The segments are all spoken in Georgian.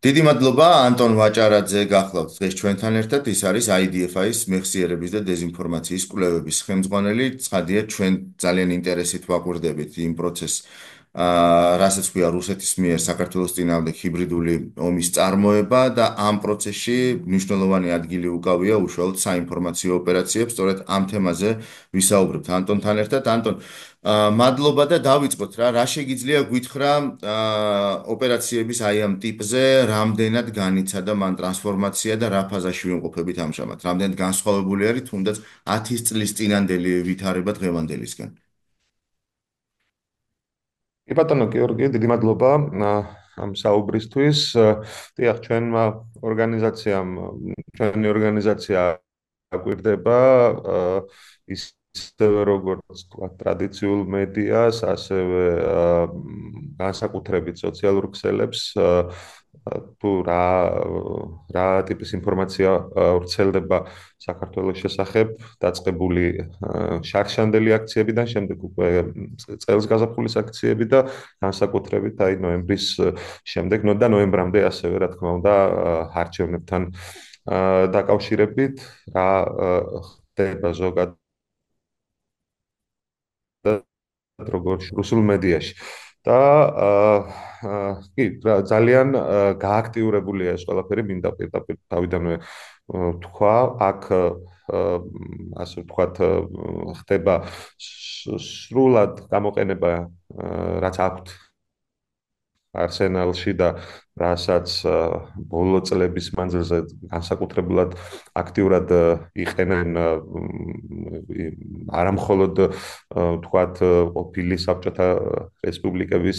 დიდი მადლობა ანტონ ვაჭარაძე გახლავთ დღეს ჩვენთან ერთად. ის არის IDFI-ის მეხსიერების და დეзинფორმაციის კვლევების ხელმძღვანელი. ცხადია, ჩვენ ძალიან ინტერესით ვაკვირდებით იმ პროცესს, რასაც ქვია რუსეთის მიერ საქართველოს წინააღმდეგ ჰიბრიდული ომის წარმოება და ამ პროცესში მნიშვნელოვანი ადგილი უკავია უშუალოდ საინფორმაციო ოპერაციებს. სწორედ ამ თემაზე ვისაუბრებთ ანტონთან ერთად. ანტონ, მადლობა და დავიწყოთ რა. რა შეგიძლია გვითხრა ოპერაციების აი ამ ტიპზე, რამდენად განიცადა მან ტრანსფორმაცია და რა ფაზაში ვიმყოფებით ამჟამად? რამდენად განსხვავებული არის თუნდაც 10 წლის წინანდელი ვითარება დღევანდელისგან? კი ბატონო გიორგი, დიდი მადლობა ამ საუბრისთვის. დიახ, ჩვენი ორგანიზაცია აკვირდება ისევე როგორც თქვა ტრადიციულ მედიას, ასევე განსაკუთრებით სოციალურ ქსელებს, თუ რა ტიპის ინფორმაცია ვრცელდება საქართველოს შესახებ დაწყებული შარშანდელი აქციებიდან, შემდეგ უკვე წელს გაზაფხულის აქციები და განსაკუთრებით აი ნოემბრის შემდეგ და ნოემბრამდე ასევე რა თქმა უნდა არჩევნებთან დაკავშირებით რა ხდება ზოგადად როგორც რუსულ მედიაში. და კი, ძალიან გააქტიურებულია ეს ყველაფერი, მინდა პირდაპირ თავიდანვე თქვა, აქ ასე ვთქვათ, ხდება სრულად გამოყენება, რაც აქვთ არსენალში და რასაც ბოლო წლების მანძილზე განსაკუთრებულად აქტიურად იყენენ არამხოლოდ ვთქვათ ყოფილი საბჭოთა რესპუბლიკების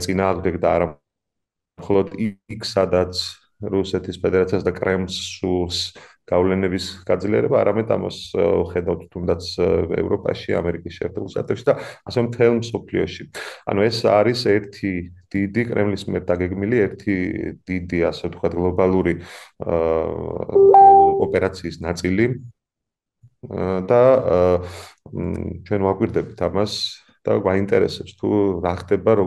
წინააღმდეგ და არამხოლოდ იქ, სადაც რუსეთის ფედერაციას და კრემლს სურს გავლენების გაძლიერება, არამედ ამას ხედავთ თუნდაც ევროპაში, ამერიკის შეერთებულ შტატებში და ასე მთელ მსოფლიოში. ანუ ეს არის ერთი დიდი კრემლის მიერ დაგეგმილი ერთი დიდი, ასე ვთქვათ, გლობალური ოპერაციის ნაწილი და ჩვენ ვაკვირდებით ამას და გვაინტერესებს თუ რა ხდება,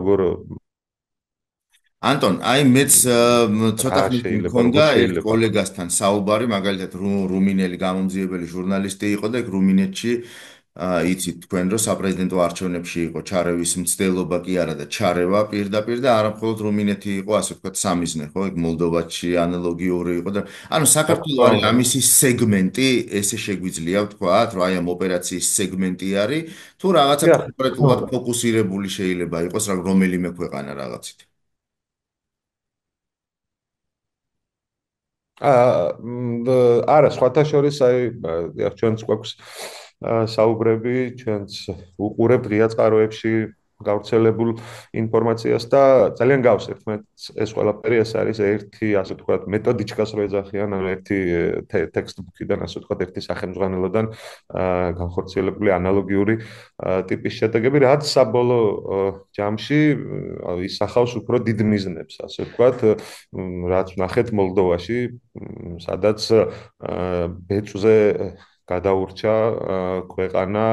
ანტონ, აი მეც რა ცოტა ხნით შეიძლება, მქონდა როგორ ერთ შეიძლება. კოლეგასთან საუბარი, მაგალითად რუმინელი გამომძიებელი ჟურნალისტი იყო და რუმინეთში იცით თქვენ რომ საპრეზიდენტო არჩევნებში იყო ჩარევის მცდელობა კი არა და ჩარევა პირდაპირ და არა მხოლოდ რუმინეთი იყო, ასე ვთქვათ, სამიზნე, ხო? ეგ მოლდოვაში ანალოგიური იყო და ანუ რა საქართველოს თქმა არის უნდა. ამისი სეგმენტი, ესე შეგვიძლია ვთქვათ, რომ აი ამ ოპერაციის სეგმენტი არის თუ რაღაცა დიახ, რა თქმა კონკრეტულად უნდა. ფოკუსირებული შეიძლება იყოს რომელიმე ქვეყანა რაღაცით. არა, სხვათა შორის აი ჩვენც გვაქვს საუბრები, ჩვენც უყურებთ ღია წყაროებში გავრცელებულ ინფორმაციას და ძალიან გავს ერთმანეთს ეს ყველაფერი. ეს არის ერთი, ასე ვთქვათ, მეთოდიჩკას რო ეძახიან, ანუ ერთი ტექსტბუქიდან, ასე ვთქვათ, ერთი სახელმძღვანელოდან განხორციელებული ანალოგიური ტიპის შედეგები, რაც საბოლოო ჯამში ისახავს უფრო დიდ მიზნებს, ასე ვთქვათ, რაც ვნახეთ მოლდოვაში, სადაც ბეწვზე გადაურჩა ქვეყანა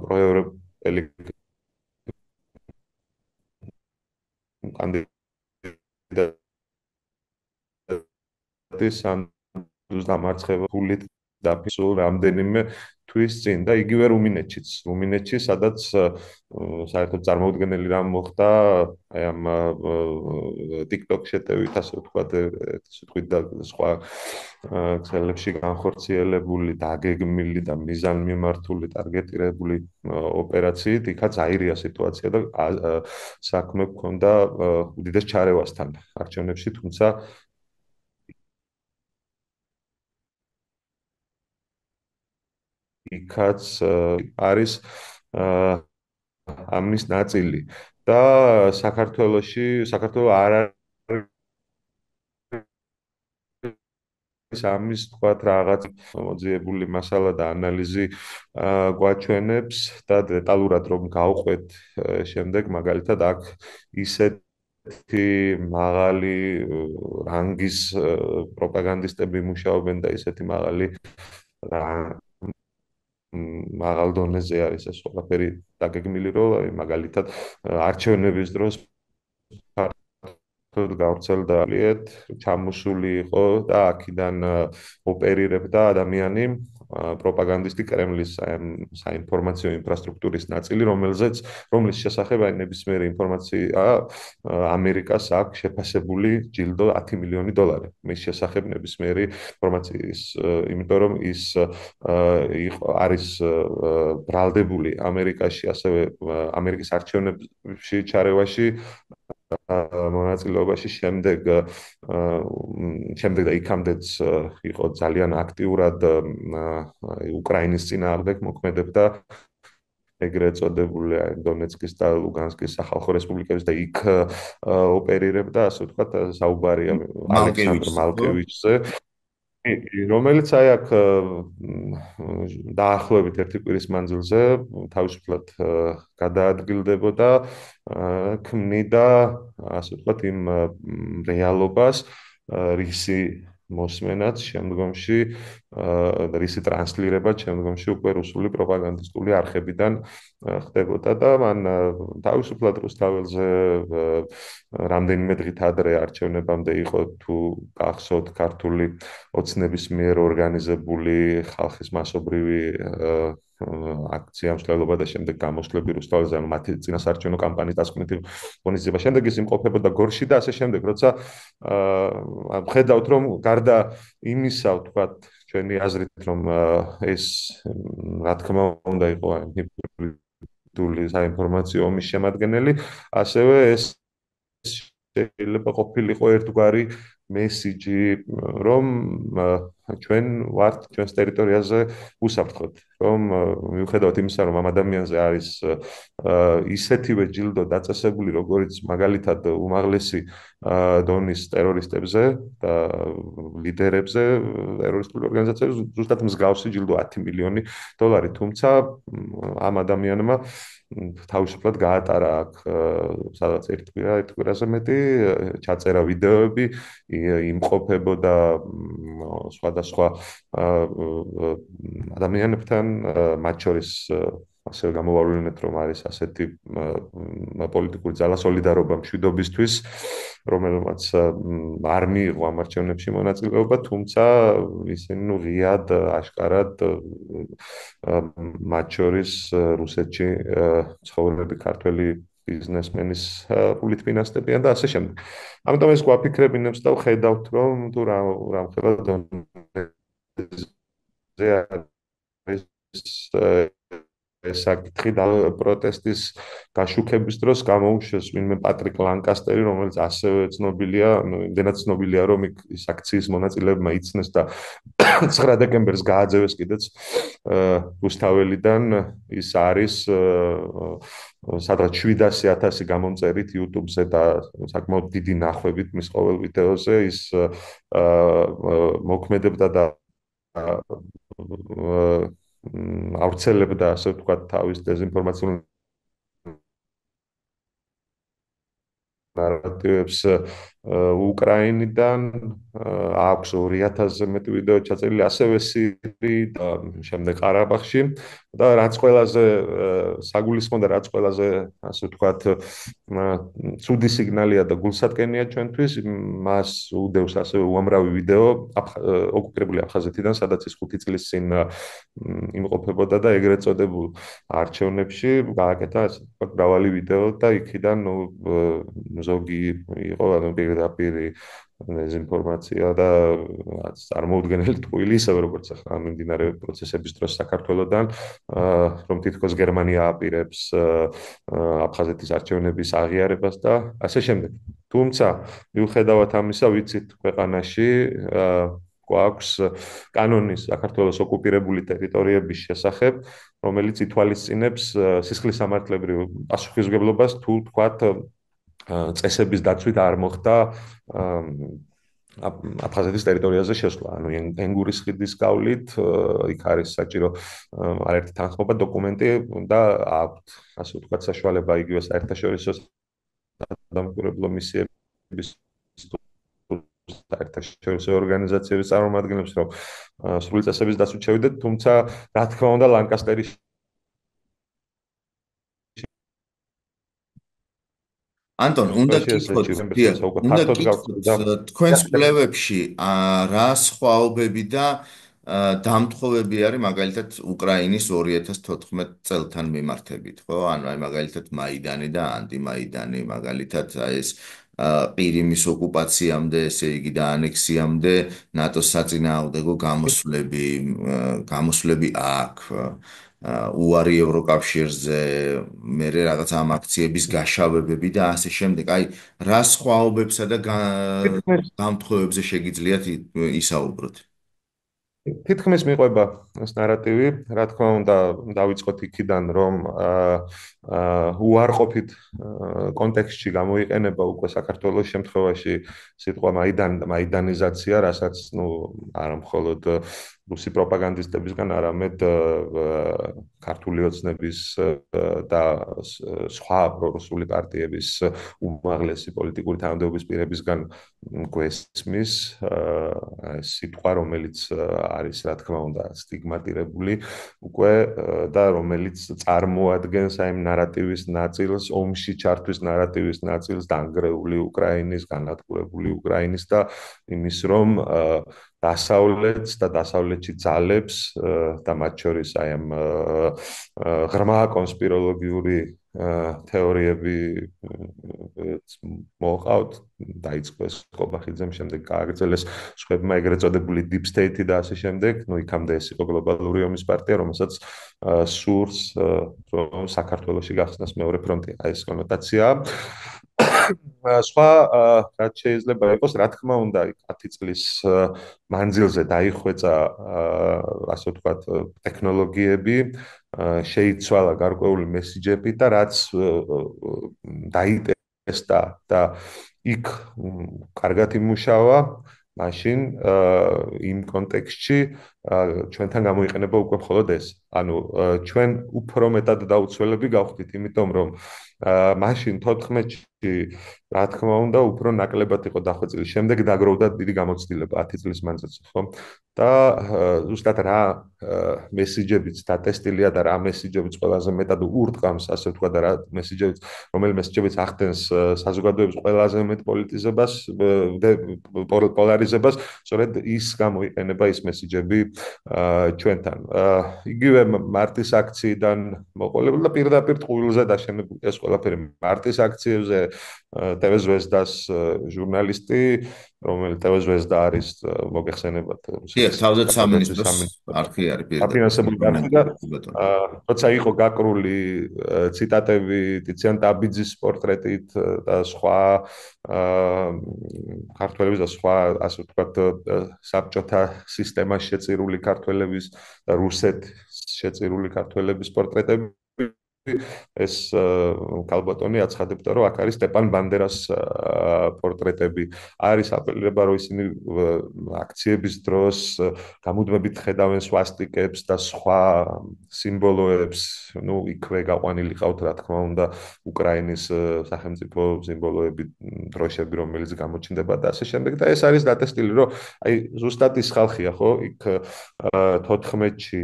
პროევროპელი კანდიდატის სანდუს დამარცხება ფულით დაფისულ რამდენიმე თვის წინ და იგივე რუმინეთში, სადაც საერთოდ წარმოუდგენელი რამ მოხდა აი ამ TikTok შეტევით, ასე ვთქვათ, სიტყვით და სხვა ქსელებში განხორციელებული, დაგეგმილი და მიზანმიმართული, ტარგეტირებული ოპერაციით, იქაც აირია სიტუაცია და საქმე გქონდა უდიდეს ჩარევასთან არჩევნებში, თუმცა იქაც არის ამის ნაწილი და საქართველოს არ არის ამის თქვათ რაღაც მოძიებული მასალა და ანალიზი გვაჩვენებს და დეტალურად რომ გავყვეთ შემდეგ მაგალითად აქ ისეთი მაღალი რანგის პროპაგანდისტები მუშაობენ და ისეთი მაღალ დონეზე არის ეს ყველაფერი დაგეგმილი, რომ მაგალითად არჩევნების დროს გავრცელდა იეთ, ჩამოსული იყო და აქედან ოპერირებდა ადამიანი, პროპაგანდისტი კრემლის საინფორმაციო ინფრასტრუქტურის ნაწილი, რომლის შესახებ აი ნებისმიერი ინფორმაცია ამერიკას აქვს შეფასებული ჯილდო 10 მილიონი დოლარი. მის შესახებ ნებისმიერი ინფორმაციის, იმიტომ რომ ის არის ბრალდებული ამერიკაში, ასევე ამერიკის არჩევნებში ჩარევაში მონაწილეობაში შემდეგ და იქამდეც იყო ძალიან აქტიურად უკრაინის წინააღმდეგ მოქმედებდა ეგრეთ წოდებული დონეცკის და ლუგანსკის სახალხო რესპუბლიკების და იქ ოპერირებდა, ასე ვთქვათ, საუბარია ალექსანდრ მალკევიჩზე, ხო? მალკევიჩზე, რომელიც აი აქ დაახლოებით ერთი კვირის მანძილზე თავისუფლად გადაადგილდებოდა, ქმნიდა, ასე ვთქვათ, იმ რეალობას, რისი მოსმენაც შემდგომში რისი ტრანსლირება შემდგომში უკვე რუსული პროპაგანდისტული არხებიდან ხდებოდა და მან თავისუფლად რუსთაველზე რამდენიმე დღით ადრე არჩევნებამდე იყო თუ გახსოვთ ქართული ოცნების მიერ ორგანიზებული ხალხის მასობრივი აქცია მსვლელობა და შემდეგ გამოსვლები რუსთაველზე, ანუ მათი წინასაარჩევნო კამპანიის დასკვნითი ღონისძიება. შემდეგ ის იმყოფებოდა გორში და ასე შემდეგ, როცა ხედავთ რომ გარდა იმისა, ვთქვათ, ჩვენი აზრით რომ ეს რა თქმა უნდა იყო ჰიბრიდული საინფორმაციო ომის შემადგენელი, ასევე ეს შეიძლება ყოფილიყო ერთგვარი მესიჯი, რომ ჩვენ ვართ ჩვენს ტერიტორიაზე უსაფრთხოდ, რომ მიუხედავად იმისა, რომ ამ ადამიანზე არის ისეთივე ჯილდო დაწესებული, როგორც მაგალითად უმაღლესი დონის ტერორისტებზე და ლიდერებზე, ტერორისტული ორგანიზაციების, ზუსტად მსგავსი ჯილდო 10 მილიონი დოლარი, თუმცა ამ ადამიანმა თავისუფლად გაატარა აქ სადაც ერთ კვირაზე მეტი, ჩაწერა ვიდეოები, იმყოფებოდა სხვადასხვა ადამიანებთან, მათ შორის ასევე გამოვავლინეთ, რომ არის ასეთი პოლიტიკური ძალა სოლიდარობა მშვიდობისთვის, რომელმაც არ მიიღო ამ არჩევნებში მონაწილეობა, თუმცა ისინი ღიად აშკარად მათ შორის რუსეთში ცხოვრები ქართველი ბიზნესმენის პულით ფინანსდებიან და ასე შემდეგ. ამიტომ ეს გვაფიქრებინებს და ვხედავთ, რომ თუ რამხელა დონეზე არის ეს საკითხი და პროტესტის გაშუქების დროს გამოუშვეს ვინმე პატრიკ ლანკასტერი, რომელიც ასევე ცნობილია, იმდენად ცნობილია, რომ ის აქციის მონაწილეებმა იცნეს და 9 დეკემბერს გააძევეს კიდეც რუსთაველიდან, ის არის სადღაც 700,000 გამომწერით YouTube-ზე და საკმაოდ დიდი ნახვებით მის ყოველ ვიდეოზე ის მოქმედებდა და ავრცელებდა, ასე ვთქვათ, თავის დეზინფორმაციულ ნარატივებს უკრაინიდან, აქვს 2000-ზე მეტი ვიდეო ჩაწერილი, ასევე სირიი და შემდეგ ყარაბაღში და რაც ყველაზე საგულისხმო და რაც ყველაზე, ასე ვთქვათ, ცუდი სიგნალია და გულსატკენია ჩვენთვის, მას უდევს ასევე უამრავი ვიდეო ოკუპირებული აფხაზეთიდან, სადაც ის 5 წლის წინ იმყოფებოდა და ეგრეთ წოდებულ არჩევნებში გააკეთა, ასე ვთქვათ, მრავალი ვიდეო და იქიდან ზოგი იყო პირდაპირი დეზინფორმაცია და წარმოუდგენელი ტყუილი, ისევე როგორც ახლა მიმდინარე პროცესების დროს საქართველოსთან, რომ თითქოს გერმანია აპირებს აფხაზეთის არჩევნების აღიარებას და ასე შემდეგ. თუმცა, მიუხედავად ამისა, ვიცით ქვეყანაში გვაქვს კანონი საქართველოს ოკუპირებული ტერიტორიების შესახებ, რომელიც ითვალისწინებს სისხლისამართლებრივ პასუხისმგებლობას, თუ თქვათ წესების დაცვით არ მოხდა აფხაზეთის ტერიტორიაზე შესვლა, ანუ ენგურის ხიდის გავლით, იქ არის საჭირო არაერთი თანხმობა დოკუმენტი და აქვთ, ასე ვთქვათ, საშუალება იგივე საერთაშორისო დამკვირვებლო მისიების საერთაშორისო ორგანიზაციების წარმომადგენლებს, რომ სრული წესების დაცვით შევიდეთ, თუმცა რა თქმა უნდა ლანკასტერის ანტონ, უნდა მსოფლიოში ეს გითხოთ, ჭირემბერს დიახ, როცა უკვე უნდა ფართოდ გითხოთ გავრცელდა. თქვენს კვლევებში რა სხვაობები და დამთხოვები არის მაგალითად უკრაინის 2014 წელთან მიმართებით, ხო? ანუ აი მაგალითად მაიდანი და ანტიმაიდანი, მაგალითად აი ეს ყირიმის ოკუპაციამდე, ესე იგი და ანექსიამდე ნატოს საწინააღმდეგო გამოსვლები აქვს. უარი ევროკავშირზე, მე რაღაც ამ აქციების გაშავებები და ასე შემდეგ. აი, რა სხვაობებსა და თითქმის დამთხოვებზე შეგიძლიათ ისაუბროთ? თითქმის მიყვება ეს ნარატივი, რა თქმა უნდა, დავიწყოთ იქიდან, რომ უარყოფით კონტექსტში გამოიყენება უკვე საქართველოს შემთხვევაში სიტყვა მაიდანიზაცია, რასაც არა მხოლოდ რუსი პროპაგანდისტებისგან, არამედ ქართული ოცნების და სხვა პრორუსული პარტიების უმაღლესი პოლიტიკური თანამდებობის პირებისგან გვესმის სიტყვა, რომელიც არის, რა თქმა უნდა, სტიგმატირებული უკვე და რომელიც წარმოადგენს აი ნარატივის ნაწილს, ომში ჩართვის ნარატივის ნაწილს დანგრეული უკრაინის, განადგურებული უკრაინის და იმის რომ დასავლეთს და დასავლეთში ძალებს და მათ შორის აი ამ ღრმა კონსპიროლოგიური თეორიები მოყავთ, დაიწყო ეს ყობახიძემ, შემდეგ გააგრძელეს სხვებმა ეგრეთ წოდებული deep state და ასე შემდეგ, იქამდე ეს იყო გლობალური ომის პარტია, რომელსაც სურს რომ საქართველოში გახსნას მეორე ფრონტი, აი ეს კონოტაციაა. სხვა რაც შეიძლება იყოს, რა თქმა უნდა, 10 წლის მანძილზე დაიხვეწა ასე ვთქვათ ტექნოლოგიები, შეიცვალა გარკვეული მესიჯები და რაც დაიტესტა და იქ კარგად იმუშავა, მაშინ იმ კონტექსტში ჩვენთან გამოიყენება უკვე მხოლოდ ეს. ანუ ჩვენ უფრო მეტად დაუცველები გავხდით, იმიტომ რომ მაშინ 14-ში რა თქმა უნდა უფრო ნაკლებად იყო დახვეწილი. შემდეგ დაგროვდა დიდი გამოცდილება 10 წლის მანძილზე, ხო? და ზუსტად რა მესიჯებიც დატესტილია და რა მესიჯებიც ყველაზე მეტად ურტყამს, ასე ვთქვა და რა მესიჯებიც, რომელი მესიჯებიც ახდენს საზოგადოების ყველაზე მეტ პოლიტიზებას, პოლარიზებას, სწორედ ის გამოიყენება ის მესიჯები ჩვენთან. იგივე მარტის აქციიდან მოყოლებული და პირდაპირ ტყუილზე დაშენებული ეს ყველაფერი მარტის აქციებზე TV Zvezdas ჟურნალისტი, რომელიც TV Zvezda არის მოგეხსენებათ დიახ, რუსეთის თავდაც საპროტესტო სამინისტროს არხი არის პირდაპირ. დაფინანსებული არხი და როცა იყო გაკრული ციტატები ტიციან ტაბიძის პორტრეტით და სხვა ქართველების და სხვა ასე ვთქვათ საბჭოთა სისტემაში შეწირული ქართველების და რუსეთის შეწირული ქართველების პორტრეტები ეს ქალბატონი აცხადებდა, რომ აქ არის სტეპან ბანდერას პორტრეტები. არის აპელირება, რომ ისინი აქციების დროს გამუდმებით ხედავენ სვასტიკებს და სხვა სიმბოლოებს, იქვე გაყვანილი ყავთ, რა თქმა უნდა, უკრაინის სახელმწიფო სიმბოლოები, დროშები, რომელიც გამოჩნდება და ასე შემდეგ. და ეს არის დატესტილი, რომ აი ზუსტად ის ხალხია, ხო, იქ 14-ში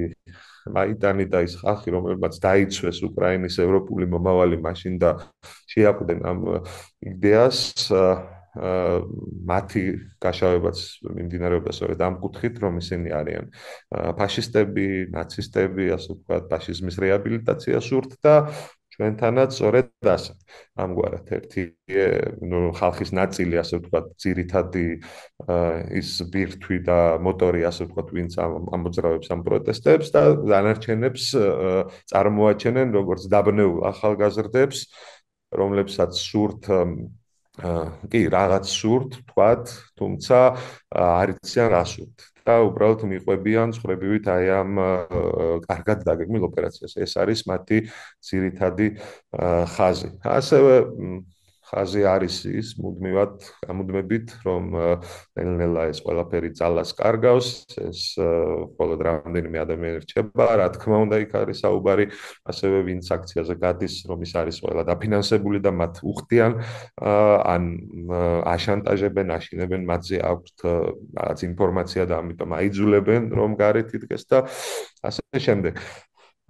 მაიდანი და ის ხალხი, რომელმაც დაიცვეს უკრაინის ევროპული მომავალი მაშინ და შეაკვდნენ ამ იდეას, მათი გაშავებაც მიმდინარეობდა სწორედ ამ კუთხით, რომ ისინი არიან ფაშისტები, ნაცისტები, ასე ვთქვათ, ფაშიზმის რეაბილიტაციას სურთ და ჩვენთანაც სწორედ ასე. ამგვარად ერთი ხალხის ნაწილი, ასე ვთქვათ, ძირითადი ის ბირთვი და მოტორი, ასე ვთქვათ, ვინც ამოძრავებს ამ პროტესტებს და დანარჩენებს წარმოაჩენენ როგორც დაბნეულ ახალგაზრდებს, რომლებსაც სურთ კი რაღაც სურთ, ვთქვათ, თუმცა არ იციან რა სურთ. და უბრალოდ მიყვებიან ცხოვრებივით აი ამ კარგად დაგეგმილ ოპერაციას. ეს არის მათი ძირითადი ხაზი. ასევე ხაზი არის ის მუდმივად გამუდმებით, რომ ნელ-ნელა ეს ყველაფერი ძალას კარგავს, ეს მხოლოდ რამდენიმე ადამიანი რჩება, რა თქმა უნდა, იქ არის საუბარი, ასევე ვინც აქციაზე გადის, რომ ის არის ყველა დაფინანსებული და მათ უხდიან, ან აშანტაჟებენ, აშინებენ, მათზე აქვთ რაღაც ინფორმაცია და ამიტომ აიძულებენ, რომ გარეთ იდგეს და ასე შემდეგ.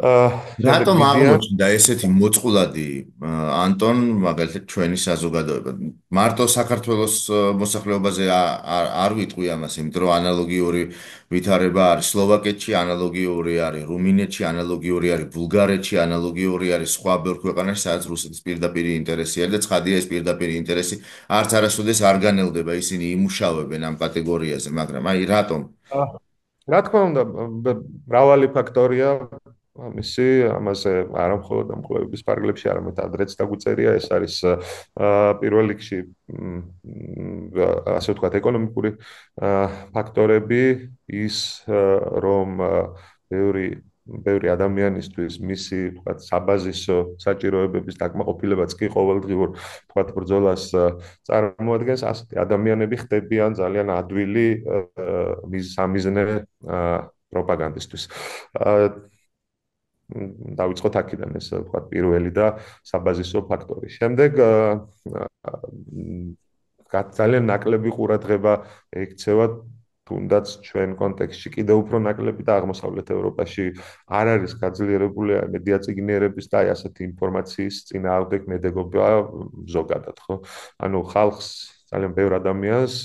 შემდეგ რატომ მიდიან. აღმოჩნდა ესეთი მოწყვლადი ანტონ, მაგალითად ჩვენი საზოგადოება? მარტო საქართველოს მოსახლეობაზე არ ვიტყვი ამას, იმიტომ რომ ანალოგიური ვითარება არის სლოვაკეთში, ანალოგიური არის რუმინეთში, ანალოგიური არის ბულგარეთში, ანალოგიური არის სხვა ბევრ ქვეყანაში, სადაც რუსეთის პირდაპირი ინტერესი არის და ცხადია ეს პირდაპირი ინტერესი არც არასოდეს არ განელდება, ისინი იმუშავებენ ამ კატეგორიაზე, მაგრამ აი რატომ? აა, რა თქმა უნდა, მრავალი ფაქტორია ამისი, ამაზე არა მხოლოდ ამ კვლევების ფარგლებში, არამედ ადრეც დაგვიწერია, ეს არის პირველ რიგში ასე ვთქვათ, ეკონომიკური ფაქტორები, ის რომ ბევრი ადამიანისთვის მისი ვთქვათ საბაზისო საჭიროებების დაკმაყოფილებაც კი ყოველდღიურ ვთქვათ ბრძოლას წარმოადგენს, ასეთი ადამიანები ხდებიან ძალიან ადვილი სამიზნე პროპაგანდისტვის. დავიწყოთ აქედან ეს ვთქვათ პირველი და საბაზისო ფაქტორი. შემდეგ ძალიან ნაკლები ყურადღება ექცევა თუნდაც ჩვენ კონტექსტში კიდევ უფრო ნაკლები და აღმოსავლეთ ევროპაში არ არის გაძლიერებული მედია წიგნიერების და აი ასეთი ინფორმაციის წინააღმდეგ მედეგობა ზოგადად, ხო? ანუ ხალხს ძალიან ბევრ ადამიანს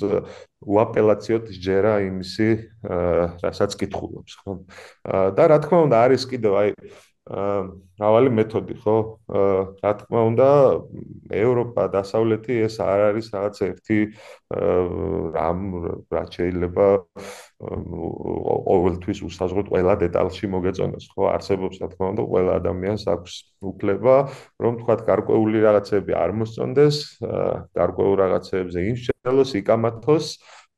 უაპელაციოდ ჯერა იმისი, რასაც კითხულობს, ხო? და რა თქმა უნდა არის კიდევ აი მრავალი მეთოდი, ხო? რა თქმა უნდა, ევროპა, დასავლეთი ეს არ არის რაღაც ერთი რამ, რაც შეიძლება ყოველთვის უსაზღვროდ ყველა დეტალში მოგეწონოს, ხო? არსებობს, რა თქმა უნდა, ყველა ადამიანს აქვს უფლება, რომ თქვათ გარკვეული რაღაცები არ მოსწონდეს, გარკვეულ რაღაცებზე იმსჯელოს, იკამათოს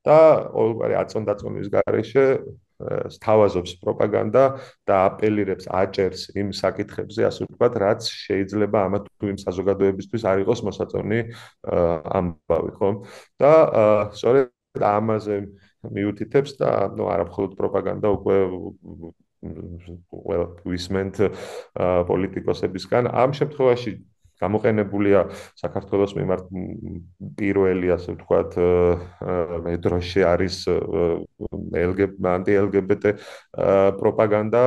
და ყოველგვარი აწონდაწონის გარეშე სთავაზობს პროპაგანდა და აპელირებს, აჭერს იმ საკითხებზე, ასე ვთქვათ, რაც შეიძლება ამა თუ იმ საზოგადოებისთვის არ იყოს მოსაწონი ამბავი, ხო? და სწორედ ამაზე მიუთითებს და ნუ არა მხოლოდ პროპაგანდა, უკვე ყველა ვისმენთ პოლიტიკოსებისგან. ამ შემთხვევაში გამოყენებულია საქართველოს მიმართ პირველი, ასე ვთქვათ, დროში არის ანტი-LGBT პროპაგანდა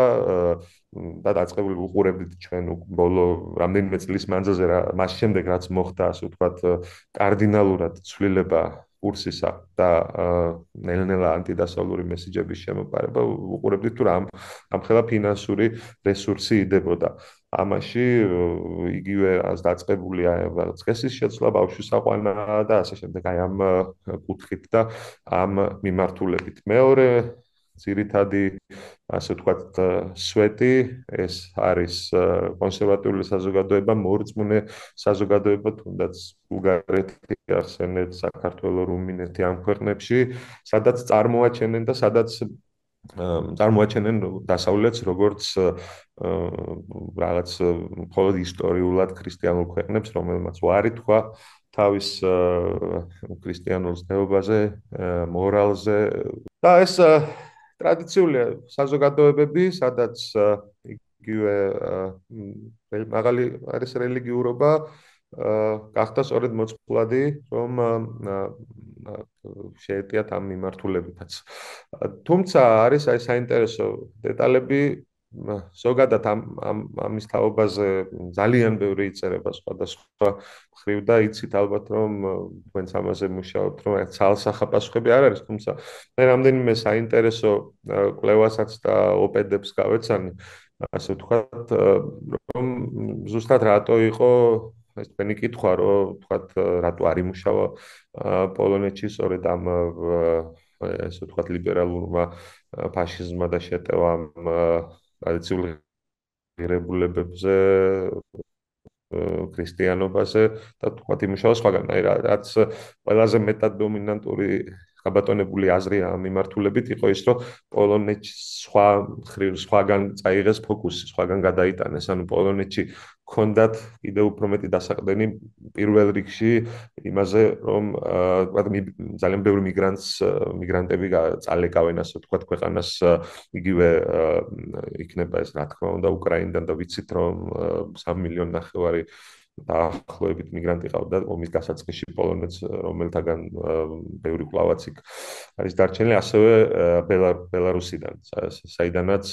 და დაწყებული უყურებდით ჩვენ ბოლო რამდენიმე წლის მანძილზე, მას შემდეგ რაც მოხდა, ასე ვთქვათ, კარდინალურად ცვლილება კურსისა და ნელ-ნელა ანტიდასავლური მესიჯების შემოყარება, უყურებდით თუ ამხელა ფინანსური რესურსი იდებოდა. ამაში იგივე რაც დაწყებულია წესის შეცვლა, ბავშვის აყვანა და ასე შემდეგ, აი ამ კუთხით და ამ მიმართულებით. მეორე ძირითადი, ასე ვთქვათ, სვეტი ეს არის კონსერვატიული საზოგადოება, მორწმუნე საზოგადოება, თუნდაც ბულგარეთი, ახსენეთ, საქართველო, რუმინეთი ამ ქვეყნებში, სადაც წარმოაჩენენ და სადაც წარმოაჩენენ დასავლეთს როგორც რაღაც მხოლოდ ისტორიულად ქრისტიანულ ქვეყნებს, რომელმაც უარი თქვა თავის ქრისტიანულ ზნეობაზე, მორალზე და ეს ტრადიციული საზოგადოებები, სადაც იგივე მაღალი არის რელიგიურობა, გახდა სწორედ მოწყვლადი, რომ შეეტიათ ამ მიმართულებითაც. თუმცა არის აი საინტერესო დეტალები, ზოგადად ამის თაობაზე ძალიან ბევრი იწერება სხვადასხვა მხრივ და იცით ალბათ, რომ თქვენც ამაზე მუშაობთ, რომ ეს ცალსახაპასუხები არ არის, თუმცა მე რამდენიმე საინტერესო კვლევასაც და ოპედებს გავეცანი, ასე ვთქვათ, რომ ზუსტად რატო იყო ეს თქვენი კითხვა, რომ ვთქვათ, რატო არ იმუშავა პოლონეთში სწორედ ამ ესე ვთქვათ ლიბერალურმა ფაშიზმმა და შეტევამ ტრადიციულ ღირებულებებზე, ქრისტიანობაზე და თქვათ იმუშავა სხვაგან, აი რაც ყველაზე მეტად დომინანტური გაბატონებული აზრი ამ მიმართულებით იყო ის, რომ პოლონეთში სხვაგან წაიღეს ფოკუსი, სხვაგან გადაიტანეს, ანუ პოლონეთში ჰქონდათ კიდევ უფრო მეტი დასაყრდენი პირველ რიგში იმაზე, რომ თქვათ ძალიან ბევრი მიგრანტები წალეკავენ, ასე ვთქვათ, ქვეყანას იგივე იქნება ეს, რა თქმა უნდა, უკრაინიდან და ვიცით, რომ 3,5 მილიონი დაახლოებით მიგრანტი ყავდა ომის გასაწყისში პოლონეთს, რომელთაგან ბევრი კვლავაც იქ არის დარჩენილი, ასევე ბელარუსიდან, საიდანაც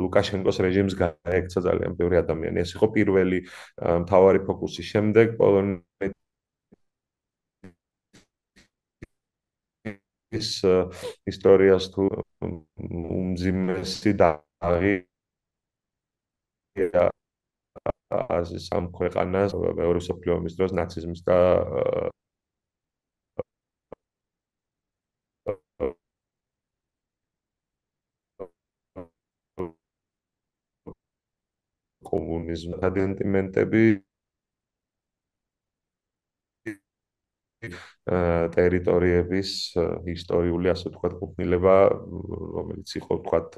ლუკაშენკოს რეჟიმს გაექცა ძალიან ბევრი ადამიანი. ეს იყო პირველი მთავარი ფოკუსი. შემდეგ პოლონეთის ისტორიას თუ უმძიმესი დაღი აზის ამ ქვეყანას მეორე მსოფლიო ომის დროს ნაციზმის და კომუნიზმის ადენტიმენტები ტერიტორიების ისტორიული, ასე ვთქვათ, ყოფილება, რომელიც იყო, ვთქვათ,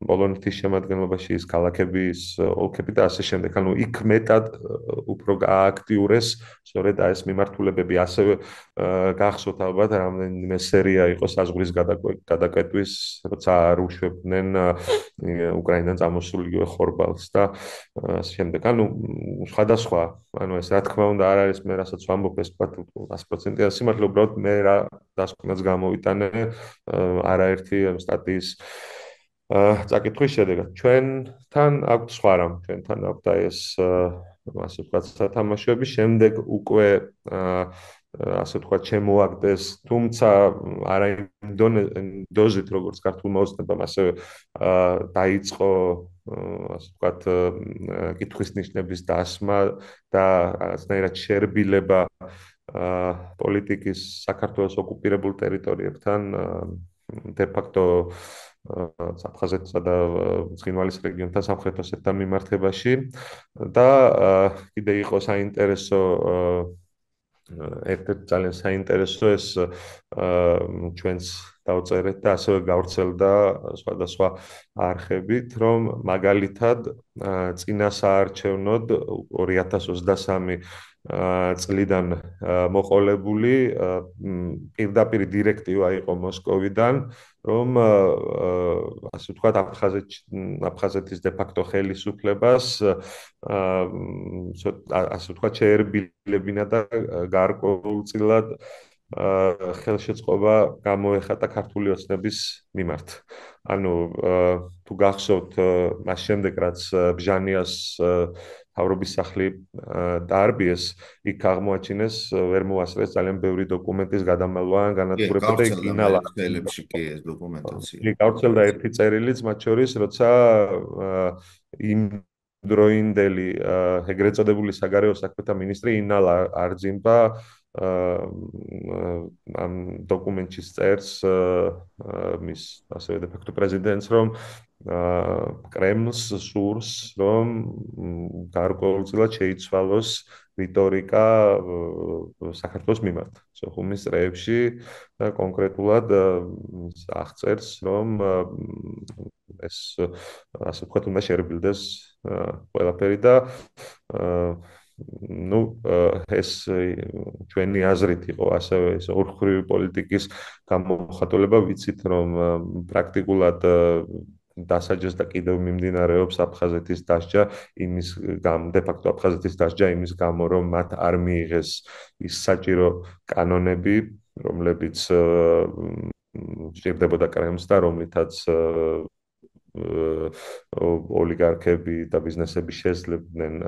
პოლონეთის შემადგენლობაში, ის ქალაქების ოლქები და ასე შემდეგ. ანუ იქ მეტად უფრო გააქტიურეს სწორედ ეს მიმართულებები. ასევე გახსოვთ ალბათ, რამდენიმე სერია იყო საზღვრის გადაკეტვის, როცა არ უშვებდნენ უკრაინიდან წამოსულ ხორბალს და ასე შემდეგ. ანუ სხვადასხვა, ანუ ეს რა თქმა უნდა არ არის მე რასაც ვამბობ ეს თქვა 100%-იან სიმართლე, უბრალოდ მე რა დასკვნაც გამოვიტანე არაერთი სტატიის წაკითხვის შედეგად. ჩვენთან აქვს სხვა რამ, ჩვენთან აქვს და ეს ასე ვთქვათ სათამაშოები, შემდეგ უკვე ასე ვთქვათ შემოაგდეს, თუმცა არა იმ დოზით, როგორც ქართულმა ოცნებამ, ასევე დაიწყო ასე ვთქვათ კითხვის ნიშნების დასმა და რაღაცნაირად შერბილება პოლიტიკის საქართველოს ოკუპირებულ ტერიტორიებთან დე-ფაქტო აფხაზეთსა და ცხინვალის რეგიონთან სამხრეთ ოსეთთან მიმართებაში და კიდე იყო საინტერესო ერთ-ერთი ძალიან საინტერესო ეს ჩვენს დავწერეთ და ასევე გავრცელდა სხვადასხვა არხებით, რომ მაგალითად წინა საარჩევნოდ 2023 წლიდან მოყოლებული პირდაპირ დირექტივა იყო მოსკოვიდან, რომ ასე ვთქვათ აფხაზეთის დე-ფაქტო ხელისუფლებას ასე ვთქვათ შეერბილებინა და გარკვეულწილად ხელშეწყობა გამოეხატა ქართული ოცნების მიმართ. ანუ თუ გახსოვთ მას შემდეგ რაც ბჟანიას თავრობის სახლი დაარბიეს, იქ აღმოაჩინეს ვერ მოასწრეს ძალიან ბევრი დოკუმენტის გადამალვა ან განადგურება და იქ ინალა ელებში კი ეს დოკუმენტაცია. იქ გავრცელდა ერთი წერილიც მათ შორის, როცა იმ დროინდელი ეგრეთ წოდებული საგარეო საქმეთა მინისტრი ინალა არძიმბა ამ დოკუმენტში წერს მის ასევე დე-ფაქტო პრეზიდენტს, რომ კრემლს სურს, რომ გარკვეულწილად შეიცვალოს რიტორიკა საქართველოს მიმართ. სოხუმის წრეებში და კონკრეტულად აღწერს, რომ ეს ასე ვთქვათ, უნდა შერბილდეს ყველაფერი და ну ეს ჩვენი აზრით იყო ასევე ეს ორხრივი პოლიტიკის გამოხატულება, ვიცით რომ პრაქტიკულად დასაჯეს და კიდევ მიმდინარეობს აფხაზეთის დასჯა იმის გამო, დე-ფაქტო აფხაზეთის დასჯა იმის გამო, რომ მათ არ მიიღეს ის საჭირო კანონები, რომლებიც სჭირდებოდა კრემლს და რომლითაც ოლიგარქები და ბიზნესები შეძლებდნენ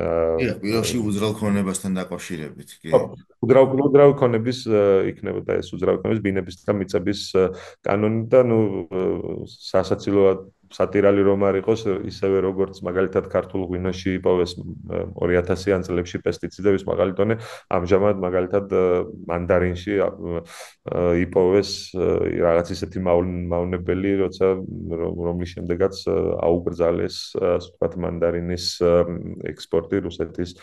პირველში უძრავ ქონებასთან დაკავშირებით, კი. უძრავ ქონების იქნებოდა ეს უძრავ ქონების ბინების და მიწების კანონი და ნუ სასაცილოა სატირალი რომ არ იყოს, ისევე როგორც მაგალითად ქართულ ღვინოში იპოვეს 2000-იან წლებში პესტიციდების მაგალითონე, ამჟამად მაგალითად მანდარინში იპოვეს რაღაც ისეთი მავნებელი, როცა რომლის შემდეგაც აუკრძალეს, ასე ვთქვათ, მანდარინის ექსპორტი რუსეთის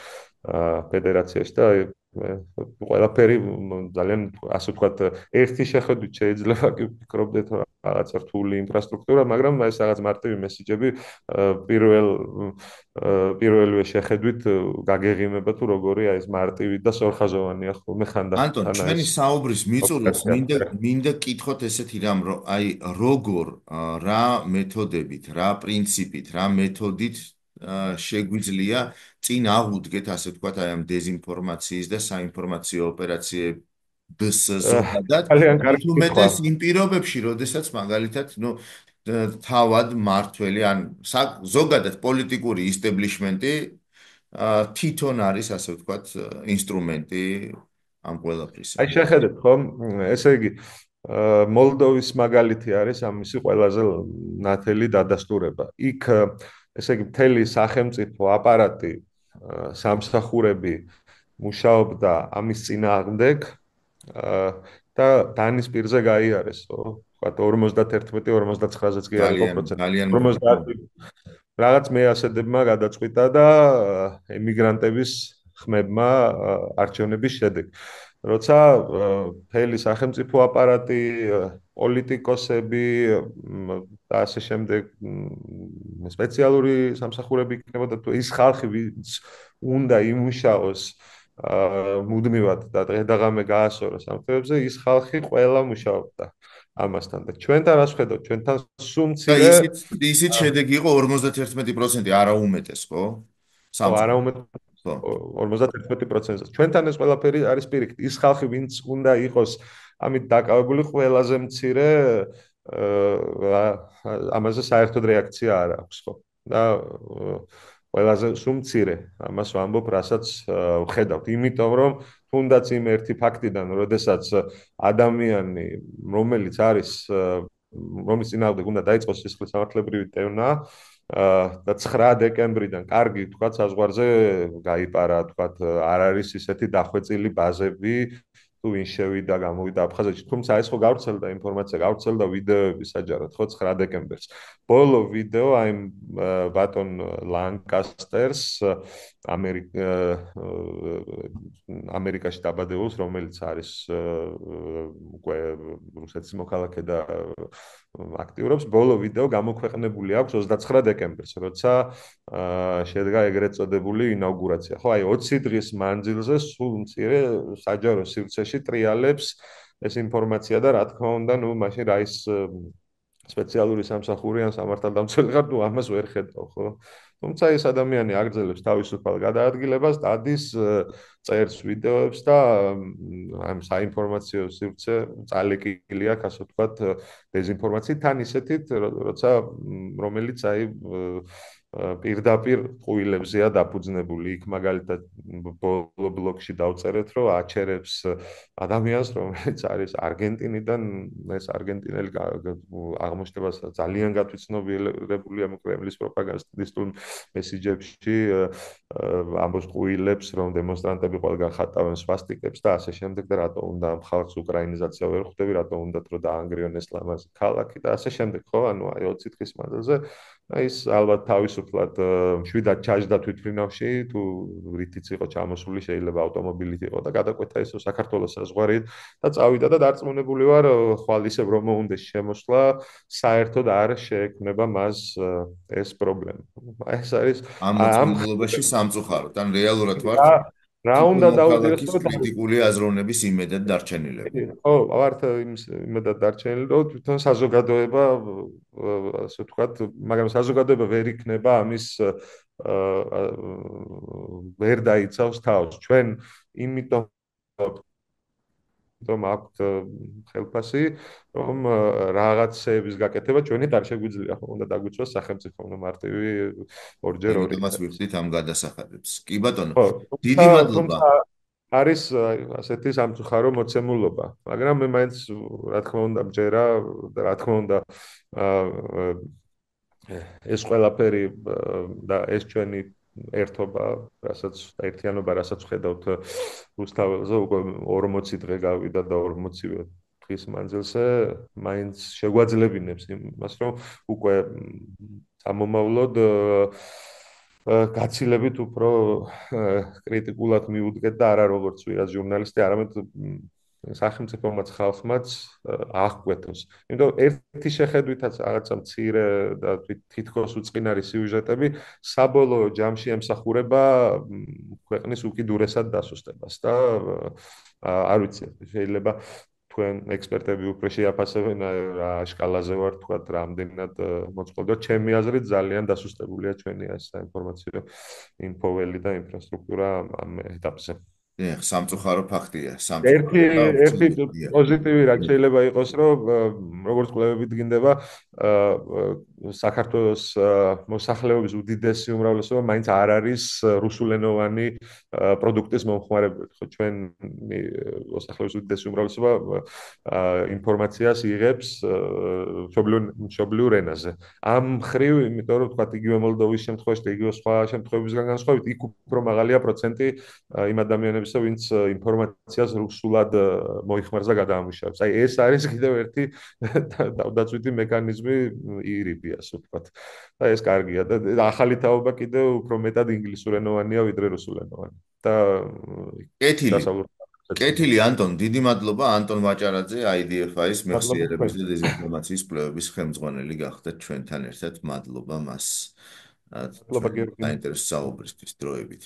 ფედერაციაში და ყველაფერი ძალიან ასე ვთქვათ, ერთი შეხედვით შეიძლება კი ვფიქრობდეთ რაღაც რთული ინფრასტრუქტურა, მაგრამ ეს რაღაც მარტივი მესიჯები პირველივე შეხედვით გაგეღიმება თუ როგორია ეს მარტივი და სორხაზოვანია ხოლმე ხანდახან. ანტონ, ჩვენი საუბრის მიწურულს მინდა კითხოთ ესეთი რამ, რომ აი როგორ რა მეთოდებით, რა პრინციპით, რა მეთოდით შეგვიძლია წინ აღუდგეთ, ასე ვთქვათ, აი ამ დეზინფორმაციის და საინფორმაციო ოპერაციების ზოგადად, ძალიან მით კარგი კითხვა. უმეტეს იმ პირობებში, როდესაც მაგალითად, თავად მართველი ან ზოგადად პოლიტიკური ისტაბლიშმენტი თვითონ არის, ასე ვთქვათ, ინსტრუმენტი ამ ყველაფრისა. აი შეხედეთ ხომ, ესე იგი მოლდოვის მაგალითი არის ამისი ყველაზე ნათელი დადასტურება. იქ ესე იგი მთელი სახელმწიფო აპარატი, სამსახურები მუშაობდა ამის წინააღმდეგ და დანის პირზე გაიარესო, თქვა 51-59-ზეც კი არ იყო ძალიან პროცენტი. ძალიან მკაფიო. 50 რაღაც მეასედებმა გადაწყვიტა და ემიგრანტების ხმებმა არჩევნების შედეგ. როცა მთელი სახელმწიფო აპარატი, პოლიტიკოსები და ასე შემდეგ სპეციალური სამსახურები იქნებოდა თუ ის ხალხი, ვინც უნდა იმუშაოს მუდმივად და დღე-დაღამე გაასწოროს ამ თემებზე, ის ხალხი ყველა მუშაობდა ამასთან და ჩვენთან რას ხედავთ? ჩვენთან სულ და მცირე ისიც შედეგი იყო 51%, არა უმეტეს, ხო? ხო, არა სამწუხაროდ. უმეტ ხო. 51%-ზე. ჩვენთან ეს ყველაფერი არის პირიქით. ის ხალხი, ვინც უნდა იყოს ამით დაკავებული, ყველაზე მცირე ამაზე საერთოდ რეაქცია არ აქვს, ხო? და ყველაზე სულ მცირე ამას ვამბობ, რასაც ვხედავთ. იმიტომ რომ თუნდაც იმ ერთი ფაქტიდან, როდესაც ადამიანი, რომელიც არის რომის წინააღმდეგ უნდა დაიწყოს სისხლის სამართლებრივი დევნა, და 9 დეკემბრიდან კარგი თქვა საზღვარზე გაიპარა, თქვა არ არის ისეთი დახვეწილი ბაზები თუ ვინ შევიდა გამოვიდა აფხაზეთში, თუმცა ეს ხო გავრცელდა ინფორმაცია, გავრცელდა ვიდეოები საჯაროდ, ხო 9 დეკემბერს. ბოლო ვიდეო აი ბატონ ლანკასტერს ამერიკაში დაბადებულს, რომელიც არის უკვე რუსეთის მოქალაქე და აქტიურობს, ბოლო ვიდეო გამოქვეყნებული აქვს 29 დეკემბერს, როცა შედგა ეგრეთ წოდებული ინაუგურაცია. ხო, აი 20 დღის მანძილზე სულ მცირე საჯარო სივრცეში ტრიალებს ეს ინფორმაცია და რა თქმა უნდა, ნუ მაშინ რა ის სპეციალური სამსახური ან სამართალდამცველი ხარ, ნუ ამას ვერ ხედავ, ხო? თუმცა ეს ადამიანი აგრძელებს თავისუფალ გადაადგილებას, დადის, წერს ვიდეოებს და ამ საინფორმაციო სივრცე წალეკილი აქვს, ასე ვთქვათ, დეზინფორმაციით, თან ისეთით, როცა რომელიც აი პირდაპირ ყუილებზეა დაფუძნებული. იქ მაგალითად ბოლო ბლოკში დავწერეთ, რომ აჩერებს ადამიანს, რომელიც არის არგენტინიდან, ეს არგენტინელი აღმოჩნდება ძალიან გათვითცნობიერებულია კრემლის პროპაგანდისტულ მესიჯებში, ამბობს ყუილებს, რომ დემონსტრანტები ყველგან ხატავენ სვასტიკებს და ასე შემდეგ და რატო უნდა ამ ხალხს უკრაინიზაცია ვერ ხვდები, რატო უნდათ რომ დაანგრიონ ეს ლამაზი ქალაქი და ასე შემდეგ, ხო? ანუ აი 20 დღის მანძილზე ის ალბათ თავისუფლად მშვიდად ჩაჯდა თვითმფრინავში, თუ რითიც იყო ჩამოსული, შეიძლება ავტომობილით იყო და გადაკვეთა ისო საქართველოს საზღვარით და წავიდა და დარწმუნებული ვარ, ხვალ ისევ რომ უნდა შემოსვლა, საერთოდ არ შეექმნება მას ეს პრობლემა. ეს არის ამ ამ მოწყობილობაში სამწუხაროდ, ან რეალურად ვართ რა რა თითო უნდა მოქალაქის დაუდგეს რომ კრიტიკული აზროვნების იმედად დარჩენილები. ხო, ვართ იმედად დარჩენილი, რომ თვითონ საზოგადოება, ასე ვთქვათ, მაგრამ საზოგადოება ვერ იქნება ამის ვერ დაიცავს თავს. ჩვენ იმიტომ რომ აქვთ ხელფასი, რომ რაღაცების გაკეთება ჩვენით არ შეგვიძლია, ხო, უნდა დაგვიწვას სახელმწიფო, უნდა მარტივი ორჯერ ორი. ამიტომაც ვიხდით ამ გადასახადებს. კი ბატონო, ხო, დიდი მადლობა. თუმცა არის ასეთი სამწუხარო მოცემულობა, მაგრამ მე მაინც რა თქმა უნდა მჯერა და რა თქმა უნდა ეს ყველაფერი და ეს ჩვენი ერთობა, რასაც ერთიანობა, რასაც ხედავთ რუსთაველზე უკვე 40 დღე გავიდა და 40 დღის მანძილზე მაინც შეგვაძლებინებს იმას, რომ უკვე სამომავლოდ გაცილებით უფრო კრიტიკულად მიუდგეთ და არა როგორც ვიღაც ჟურნალისტი, არამედ სახელმწიფომაც ხალხმაც აღკვეთოს. იმიტომ ერთი შეხედვითაც რაღაცა მცირე და თითქოს უწყინარი სიუჟეტები საბოლოო ჯამში ემსახურება ქვეყნის უკიდურესად დასუსტებას და არ ვიცი, შეიძლება თქვენ ექსპერტები უფრო შეაფასებენ რა სკალაზე ვარ თქვა რამდენად მოწყობილ. ჩემი აზრით ძალიან დასუსტებულია ჩვენი საინფორმაციო ინფოველი და ინფრასტრუქტურა ამ ეტაპზე. დიახ, სამწუხარო ფაქტია, ერთი სამწუხარო და ერთი ვრცელია. დიახ. პოზიტივი რაც შეიძლება იყოს, რომ როგორც კვლევებით დგინდება, საქართველოს მოსახლეობის უდიდესი უმრავლესობა მაინც არ არის რუსულენოვანი პროდუქტის მომხმარებელი. ხო, ჩვენი მოსახლეობის უდიდესი უმრავლესობა ინფორმაციას იღებს მშობლიურ ენაზე. ამ მხრივ, იმიტომ რომ თქვა იგივე მოლდოვის შემთხვევაში და იგივე სხვა შემთხვევებისგან განსხვავებით, იქ უფრო მაღალია პროცენტი იმ ადამიანებისა, ვინც ინფორმაციას რუსულად მოიხმარს და გადაამუშავებს. აი ეს არის კიდევ ერთი თავდაცვითი მექანიზმი ირიბი, ასე ვთქვათ. და ეს კარგია და ახალი თაობა კიდევ უფრო მეტად ინგლისურენოვანია ვიდრე რუსულენოვანი. და კეთილი. დასავლურ კეთილი ანტონ, დიდი მადლობა ანტონ ვაჭარაძე IDFI-ის მადლობა მეხსიერების თქვენ. და დეზინფორმაციის კვლევების ხელმძღვანელი გახდეთ ჩვენთან ერთად. მადლობა მას მადლობა ჩვენ გიორგი. საინტერესო საუბრისთვის დროებით.